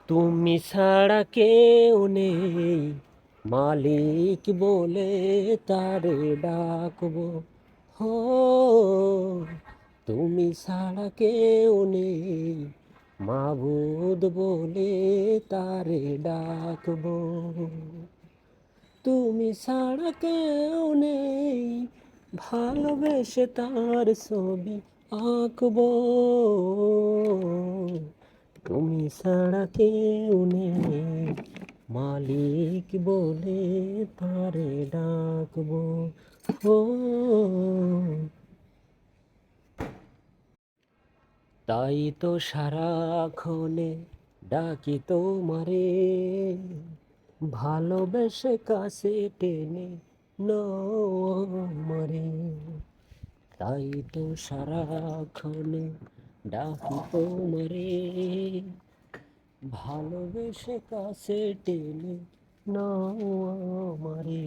তুমি ছাড়া কেউ নেই, মালিক বলে তারে ডাকবো। হো, তুমি ছাড়া কেউ নেই, মাবুদ বলে তারে ডাকবো। তুমি ছাড়া কেউ নেই, ভালোবেসে তার ছবি আঁকবো। তুমি ছাড়া কেউ নেই, মালিক বলে তারে ডাকবো। ও, তাই তো সারাক্ষণে ডাকি তোমারে, ভালোবেসে কাছে টেনে নাও আমারে। তাই তো সারাক্ষণে ডাকি তোমারে, ভালোবেসে কাছে টেনে নাও আমারে।